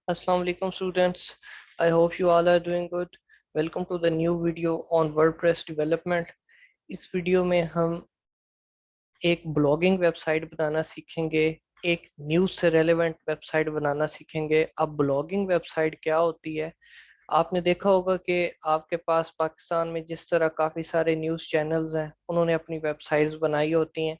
Assalamu alaikum students. I hope you all are doing good. Welcome to the new video on WordPress development. इस video में हम एक blogging website बनाना सीखेंगे, एक news से relevant website बनाना सीखेंगे। अब ब्लॉगिंग वेबसाइट क्या होती है? आपने देखा होगा कि आपके पास पाकिस्तान में जिस तरह काफ़ी सारे न्यूज़ चैनल्स हैं, उन्होंने अपनी वेबसाइट्स बनाई होती हैं।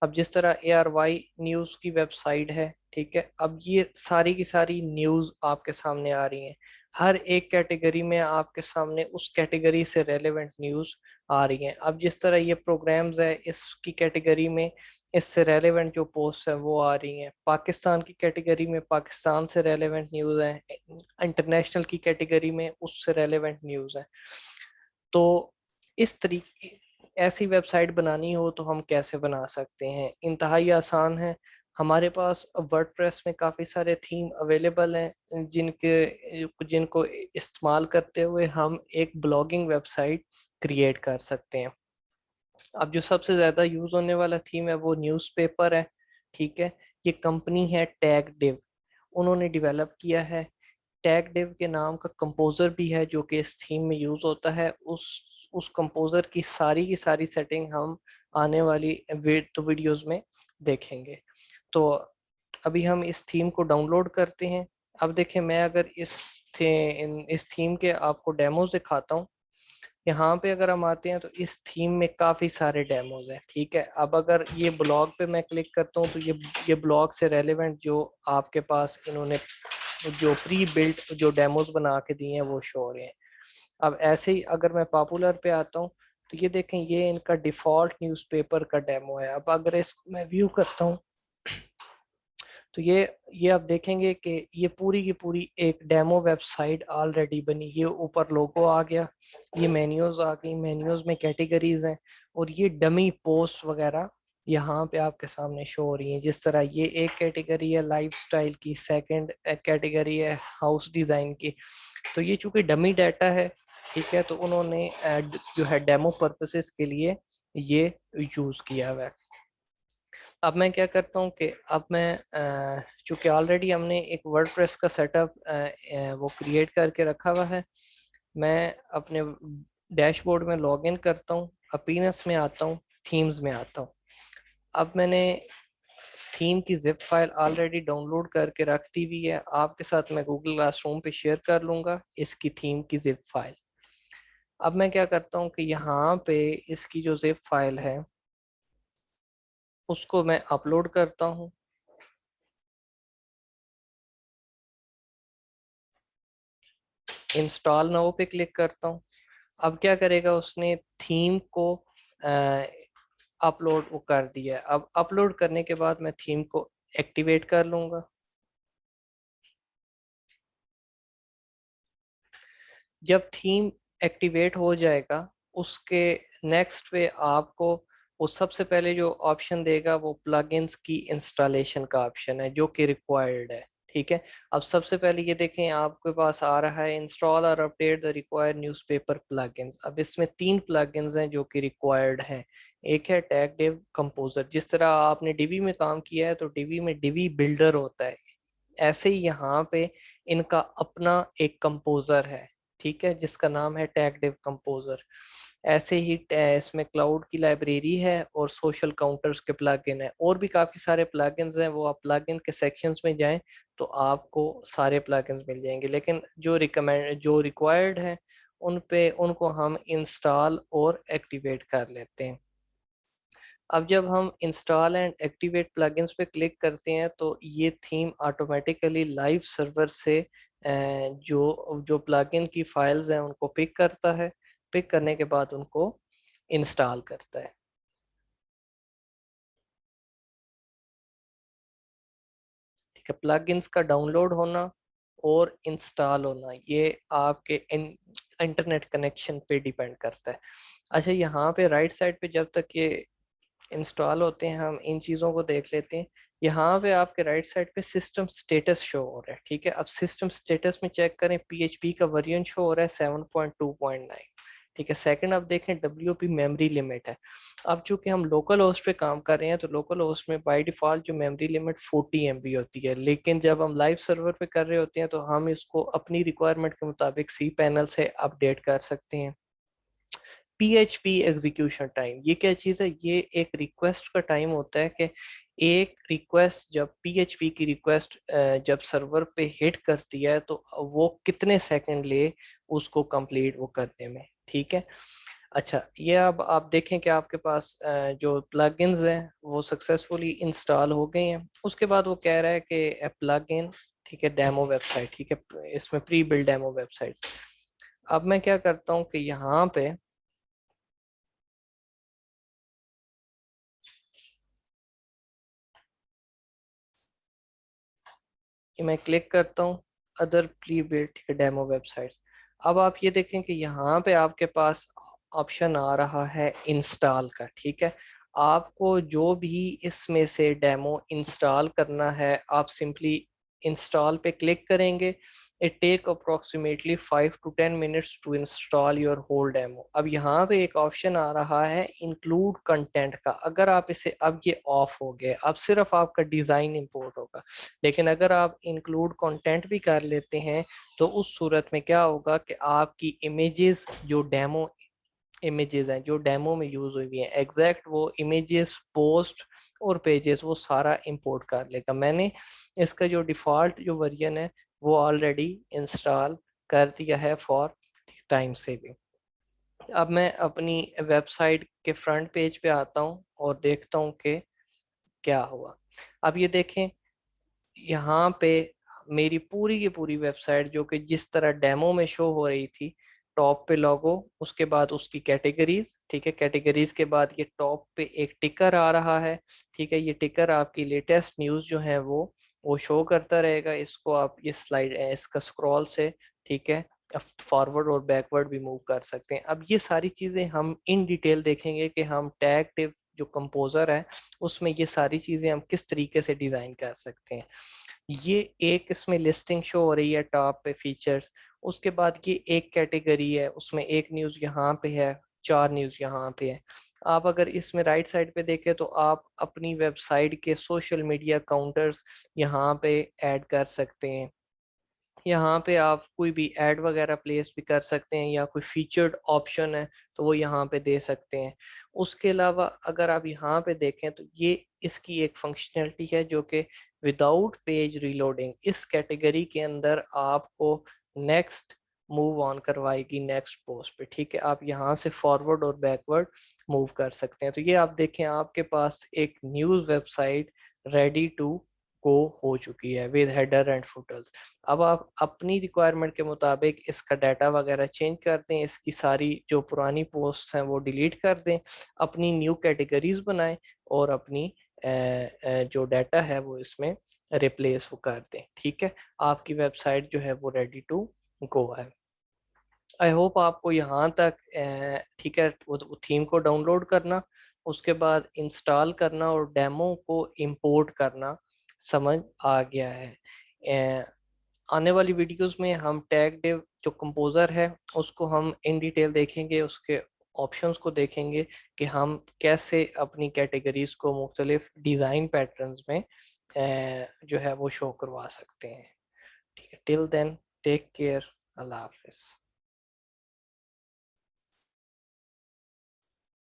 अब जिस तरह ARY न्यूज़ की वेबसाइट है, ठीक है, अब ये सारी की सारी न्यूज़ आपके सामने आ रही हैं। हर एक कैटेगरी में आपके सामने उस कैटेगरी से रेलेवेंट न्यूज़ आ रही हैं। अब जिस तरह ये प्रोग्राम्स है, इसकी कैटेगरी में इससे रेलेवेंट जो पोस्ट है वो आ रही हैं। पाकिस्तान की कैटेगरी में पाकिस्तान से रेलेवेंट न्यूज़ है, इंटरनेशनल की कैटेगरी में उससे रेलेवेंट न्यूज़ है। तो इस तरीके ऐसी वेबसाइट बनानी हो तो हम कैसे बना सकते हैं? इंतहाई आसान है। हमारे पास वर्डप्रेस में काफ़ी सारे थीम अवेलेबल हैं जिनको इस्तेमाल करते हुए हम एक ब्लॉगिंग वेबसाइट क्रिएट कर सकते हैं। अब जो सबसे ज़्यादा यूज़ होने वाला थीम है वो न्यूज़पेपर है, ठीक है। ये कंपनी है टैग डिव, उन्होंने डेवलप किया है। टैग डिव के नाम का कंपोज़र भी है जो कि इस थीम में यूज़ होता है। उस कंपोज़र की सारी सेटिंग हम आने वाली वीडियोस में देखेंगे। तो अभी हम इस थीम को डाउनलोड करते हैं। अब देखें, मैं अगर इस थीम के आपको डेमोज दिखाता हूँ। यहाँ पे अगर हम आते हैं तो इस थीम में काफ़ी सारे डेमोज हैं, ठीक है। अब अगर ये ब्लॉग पे मैं क्लिक करता हूँ तो ये ब्लॉग से रेलेवेंट जो आपके पास इन्होंने जो प्री बिल्ट जो डेमोज बना के दिए हैं वो शो हो रहे हैं। अब ऐसे ही अगर मैं पॉपुलर पे आता हूँ तो ये देखें, ये इनका डिफ़ॉल्ट न्यूज़पेपर का डेमो है। अब अगर इसको मैं व्यू करता हूँ तो ये आप देखेंगे कि ये पूरी की पूरी एक डेमो वेबसाइट ऑलरेडी बनी। ये ऊपर लोगो आ गया, ये मेन्यूज आ गई, मेन्यूज में कैटेगरीज हैं, और ये डमी पोस्ट वगैरह यहाँ पे आपके सामने शो हो रही हैं। जिस तरह ये एक कैटेगरी है लाइफस्टाइल की, सेकंड कैटेगरी है हाउस डिज़ाइन की। तो ये चूंकि डमी डाटा है, ठीक है, तो उन्होंने जो है डेमो पर्पसेस के लिए ये यूज़ किया हुआ है। अब मैं क्या करता हूँ कि अब मैं चूँकि ऑलरेडी हमने एक वर्डप्रेस का सेटअप वो क्रिएट करके रखा हुआ है, मैं अपने डैशबोर्ड में लॉगिन करता हूँ, अपीयरेंस में आता हूँ, थीम्स में आता हूँ। अब मैंने थीम की जिप फाइल ऑलरेडी डाउनलोड करके रख दी हुई है। आपके साथ मैं गूगल क्लासरूम पे शेयर कर लूँगा इसकी थीम की जिप फाइल। अब मैं क्या करता हूँ कि यहाँ पे इसकी जो जिप फाइल है उसको मैं अपलोड करता हूँ। इंस्टॉल नाउ पे क्लिक करता हूँ। अब क्या करेगा, उसने थीम को अपलोड वो कर दिया है। अब अपलोड करने के बाद मैं थीम को एक्टिवेट कर लूँगा। जब थीम एक्टिवेट हो जाएगा उसके नेक्स्ट पे आपको वो सबसे पहले जो ऑप्शन देगा वो प्लगइन्स की इंस्टॉलेशन का ऑप्शन है जो कि रिक्वायर्ड है, ठीक है। अब सबसे पहले ये देखें, आपके पास आ रहा है इंस्टॉल और update the required newspaper plugins. अब इसमें 3 प्लगइन्स हैं जो कि रिक्वायर्ड हैं। एक है टैग डिव कंपोजर, जिस तरह आपने डीबी में काम किया है तो डीबी में डीबी बिल्डर होता है, ऐसे ही यहाँ पे इनका अपना एक कंपोजर है, ठीक है, जिसका नाम है टैग डिव कंपोजर। ऐसे ही इसमें क्लाउड की लाइब्रेरी है और सोशल काउंटर्स के प्लगइन है, और भी काफ़ी सारे प्लगइन्स हैं। वो आप प्लगइन के सेक्शंस में जाएं तो आपको सारे प्लगइन्स मिल जाएंगे, लेकिन जो रिक्वायर्ड है उनको हम इंस्टॉल और एक्टिवेट कर लेते हैं। अब जब हम इंस्टॉल एंड एक्टिवेट प्लगइन्स पे क्लिक करते हैं तो ये थीम ऑटोमेटिकली लाइव सर्वर से जो जो प्लगइन की फाइल्स हैं उनको पिक करता है। पिक करने के बाद उनको इंस्टॉल करता है। ठीक है, प्लगइन्स का डाउनलोड होना और इंस्टॉल होना ये आपके इंटरनेट कनेक्शन पे डिपेंड करता है। अच्छा, यहाँ पे राइट साइड पे जब तक ये इंस्टॉल होते हैं हम इन चीज़ों को देख लेते हैं। यहाँ पे आपके राइट साइड पे सिस्टम स्टेटस शो हो रहा है, ठीक है। अब सिस्टम स्टेटस में चेक करें, PHP का वर्जन शो हो रहा है 7.2.9, ठीक है। सेकंड आप देखें WP मेमोरी लिमिट है। अब चूंकि हम लोकल होस्ट पे काम कर रहे हैं तो लोकल होस्ट में बाय डिफॉल्ट जो मेमोरी लिमिट 40 MB होती है, लेकिन जब हम लाइव सर्वर पे कर रहे होते हैं तो हम इसको अपनी रिक्वायरमेंट के मुताबिक सी पैनल से अपडेट कर सकते हैं। PHP एग्जीक्यूशन टाइम, ये क्या चीज़ है? ये एक रिक्वेस्ट का टाइम होता है कि एक रिक्वेस्ट जब PHP की रिक्वेस्ट जब सर्वर पे हिट करती है तो वो कितने सेकंड ले उसको कंप्लीट वो करने में। ठीक है। अच्छा, ये अब आप देखें कि आपके पास जो प्लगइन्स हैं वो सक्सेसफुली इंस्टॉल हो गए हैं। उसके बाद वो कह रहा है कि प्लगइन, ठीक है, डेमो वेबसाइट, ठीक है, इसमें प्री बिल्ड डेमो वेबसाइट। अब मैं क्या करता हूँ कि यहाँ पे कि मैं क्लिक करता हूँ अदर प्री बिल्ट, ठीक है, डेमो वेबसाइट्स। अब आप ये देखें कि यहाँ पे आपके पास ऑप्शन आ रहा है इंस्टॉल का। ठीक है। आपको जो भी इसमें से डेमो इंस्टॉल करना है आप सिंपली इंस्टॉल पे क्लिक करेंगे। It take approximately 5 to 10 minutes to install your whole demo. अब यहाँ पे एक ऑप्शन आ रहा है इंक्लूड कंटेंट का। अगर आप इसे, अब ये ऑफ हो गया, अब सिर्फ आपका डिज़ाइन इंपोर्ट होगा। लेकिन अगर आप इंक्लूड कंटेंट भी कर लेते हैं तो उस सूरत में क्या होगा कि आपकी इमेजेस, जो डेमो इमेजेस हैं जो डेमो में यूज हुई हैं, एग्जैक्ट वो इमेजेस, पोस्ट और पेजेस वो सारा इंपोर्ट कर लेगा। मैंने इसका जो डिफ़ॉल्ट जो वर्जन है वो ऑलरेडी इंस्टॉल कर दिया है फॉर टाइम सेविंग। अब मैं अपनी वेबसाइट के फ्रंट पेज पे आता हूँ और देखता हूँ कि क्या हुआ। अब ये देखें, यहाँ पे मेरी पूरी की पूरी वेबसाइट जो कि जिस तरह डेमो में शो हो रही थी, टॉप पे लोगो, उसके बाद उसकी कैटेगरीज, ठीक है, कैटेगरीज के बाद ये टॉप पे एक टिकर आ रहा है। ठीक है, ये टिकर आपकी लेटेस्ट न्यूज़ जो है वो शो करता रहेगा। इसको आप ये स्लाइड इसका स्क्रॉल से, ठीक है, फॉरवर्ड और बैकवर्ड भी मूव कर सकते हैं। अब ये सारी चीज़ें हम इन डिटेल देखेंगे कि हम टैग टिप जो कंपोजर है उसमें ये सारी चीज़ें हम किस तरीके से डिज़ाइन कर सकते हैं। ये एक इसमें लिस्टिंग शो हो रही है टॉप पे फीचर्स। उसके बाद ये एक कैटेगरी है, उसमें एक न्यूज़ यहाँ पे है, 4 न्यूज़ यहाँ पे है। आप अगर इसमें राइट साइड पे देखें तो आप अपनी वेबसाइट के सोशल मीडिया काउंटर्स यहाँ पे ऐड कर सकते हैं। यहाँ पे आप कोई भी ऐड वगैरह प्लेस भी कर सकते हैं या कोई फीचर्ड ऑप्शन है तो वो यहाँ पे दे सकते हैं। उसके अलावा अगर आप यहाँ पे देखें तो ये इसकी एक फंक्शनैलिटी है जो कि विदाउट पेज रीलोडिंग इस कैटेगरी के अंदर आपको नेक्स्ट मूव ऑन करवाएगी नेक्स्ट पोस्ट पे। ठीक है, आप यहाँ से फॉरवर्ड और बैकवर्ड मूव कर सकते हैं। तो ये आप देखें आपके पास एक news website ready to go हो चुकी है विद हेडर एंड फुटर्स। अब आप अपनी रिक्वायरमेंट के मुताबिक इसका डाटा वगैरह चेंज कर दें, इसकी सारी जो पुरानी पोस्ट हैं वो डिलीट कर दें, अपनी न्यू कैटेगरीज बनाएं और अपनी जो डाटा है वो इसमें रिप्लेस वो कर दें। ठीक है, आपकी वेबसाइट जो है वो रेडी टू गो है। आई होप आपको यहाँ तक ठीक है, वो थीम को डाउनलोड करना, उसके बाद इंस्टॉल करना और डेमो को इंपोर्ट करना समझ आ गया है। आने वाली वीडियोस में हम टैग डिव जो कंपोजर है उसको हम इन डिटेल देखेंगे, उसके ऑप्शंस को देखेंगे कि हम कैसे अपनी कैटेगरीज को मुख्तलिफ डिज़ाइन पैटर्न्स में जो है वो शो करवा सकते हैं। ठीक है, टिल देन टेक केयर, अल्लाह हाफिज़।